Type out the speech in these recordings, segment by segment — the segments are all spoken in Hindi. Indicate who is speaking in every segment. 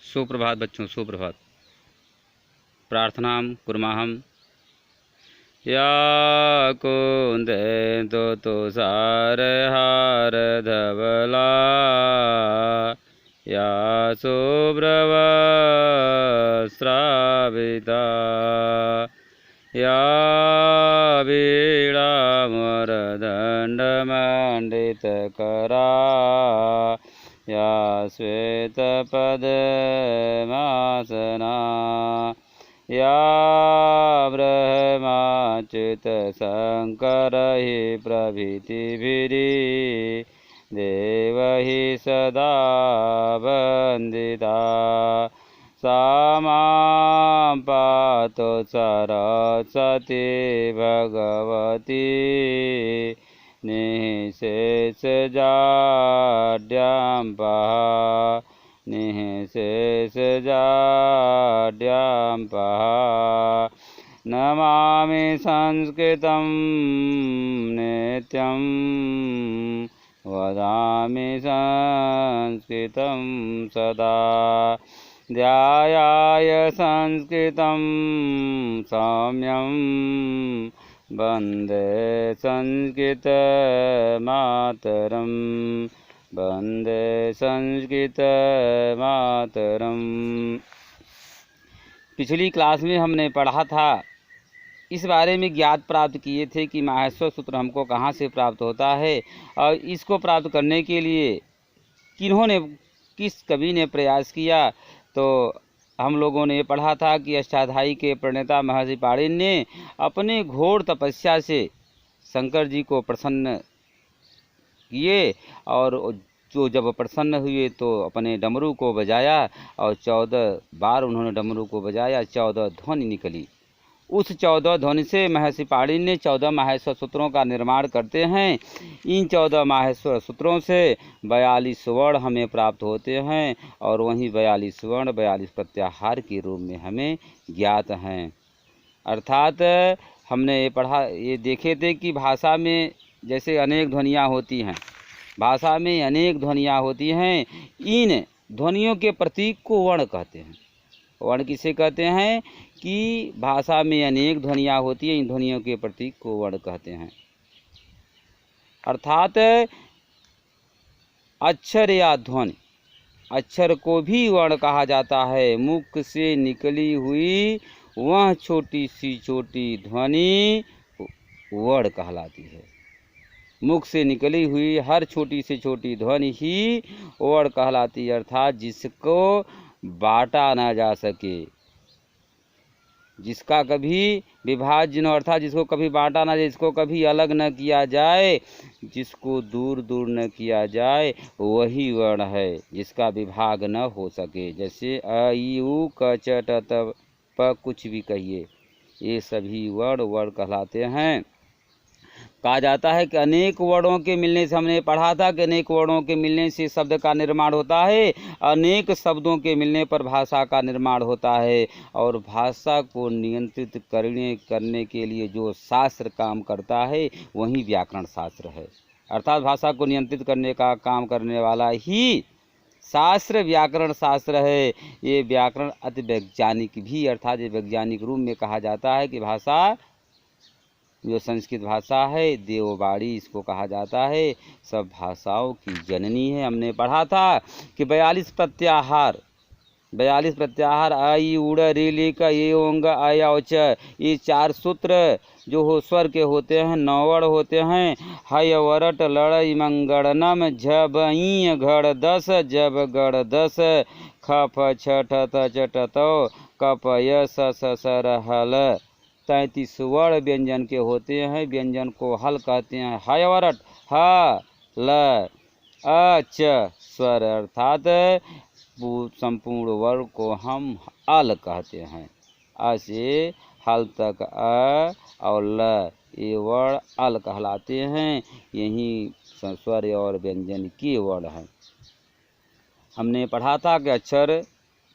Speaker 1: सुप्रभात बच्चों, सुप्रभात। प्रार्थनां कुर्मः। या कुन्देन्दु तुषारहारधवला या शुभ्रवस्त्रावृता या वीणामरदण्डमण्डितकरा या श्वेतपद्मासना या ब्रह्माच्युतशङ्करैः प्रभृतिभिः देवैः सदा वन्दिता सा मां पातु सरस्वती भगवती निःशेषजाड्याम्पः निःशेषजाड्याम्पः। नमामि संस्कृतं नित्यं वदामि संस्कृतं सदा ध्यायाय संस्कृतं सौम्यं वन्दे संस्कृतमातरं वन्दे संस्कृतमातरं। पिछली क्लास में हमने पढ़ा था, इस बारे में ज्ञात प्राप्त किए थे कि माहेश्वर सूत्र हमको कहाँ से प्राप्त होता है और इसको प्राप्त करने के लिए किस कवि ने प्रयास किया। तो हम लोगों ने पढ़ा था कि अष्टाध्यायी के प्रणेता महर्षि पाणिनि ने अपने घोर तपस्या से शंकर जी को प्रसन्न किए और जो जब प्रसन्न हुए तो अपने डमरू को बजाया और 14 बार उन्होंने डमरू को बजाया, 14 ध्वनि निकली। उस 14 ध्वनि से महर्षि पाणिनि ने 14 माहेश्वर सूत्रों का निर्माण करते हैं। इन 14 माहेश्वर सूत्रों से 42 स्वर्ण हमें प्राप्त होते हैं और वहीं 42 स्वर्ण 42 प्रत्याहार के रूप में हमें ज्ञात हैं। अर्थात हमने ये देखे थे कि भाषा में जैसे अनेक ध्वनियाँ होती हैं, भाषा में अनेक ध्वनियाँ होती हैं। इन ध्वनियों के प्रतीक को वर्ण कहते हैं। वर्ण किसे कहते हैं कि भाषा में अनेक ध्वनियाँ होती हैं, इन ध्वनियों के प्रतीक को वर्ण कहते हैं। अर्थात अक्षर या ध्वनि, अक्षर को भी वर्ण कहा जाता है। मुख से निकली हुई वह छोटी सी छोटी ध्वनि वर्ण कहलाती है। मुख से निकली हुई हर छोटी से छोटी ध्वनि ही वर्ण कहलाती है। अर्थात जिसको बांटा ना जा सके, जिसका कभी विभाज्य न, अर्थात जिसको कभी बांटा ना जाए, जिसको कभी अलग न किया जाए, जिसको दूर दूर न किया जाए, वही वर्ण है जिसका विभाग न हो सके। जैसे अ ई उ क च ट त प, कुछ भी कहिए, ये सभी वर्ण कहलाते हैं। कहा जाता है कि अनेक वर्णों के मिलने से, हमने पढ़ा था कि अनेक वर्णों के मिलने से शब्द का निर्माण होता है, अनेक शब्दों के मिलने पर भाषा का निर्माण होता है। और भाषा को नियंत्रित करने के लिए जो शास्त्र काम करता है वही व्याकरण शास्त्र है। अर्थात भाषा को नियंत्रित करने का काम करने वाला ही शास्त्र व्याकरण शास्त्र है। ये व्याकरण अति वैज्ञानिक भी, अर्थात ये वैज्ञानिक रूप में कहा जाता है कि भाषा जो संस्कृत भाषा है, देववाणी इसको कहा जाता है, सब भाषाओं की जननी है। हमने पढ़ा था कि 42 प्रत्याहार अ ई उड़ ऋ लि क ये ओंग अ या च, ये 4 सूत्र जो हो स्वर के होते हैं, 9 वर्ण होते हैं। हय वरट लड़ इमंगड़नम झब ई घड़ 10 जब गढ़ 10 ख फ छ ठ त च ट तो क प य स स स र हल। 33 वर्ण व्यंजन के होते हैं। व्यंजन को हल कहते हैं। हयवरट ह ल अ च स्वर, अर्थात संपूर्ण वर्ण को हम अल कहते हैं। अ से हल तक अ और ल, ये वर्ण अल कहलाते हैं। यही स्वर और व्यंजन के वर्ण हैं। हमने पढ़ा था कि अक्षर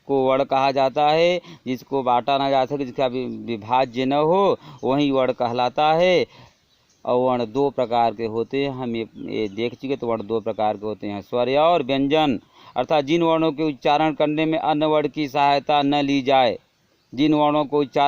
Speaker 1: को वर्ण कहा जाता है, जिसको बांटा ना जा सके, जिसका विभाज्य न हो, वही वर्ण कहलाता है। और वर्ण 2 प्रकार के होते हैं, हम ये देख चुके। तो वर्ण 2 प्रकार के होते हैं, स्वर और व्यंजन। अर्थात जिन वर्णों के उच्चारण करने में अन्य वर्ण की सहायता न ली जाए, जिन वर्णों को उच्चारण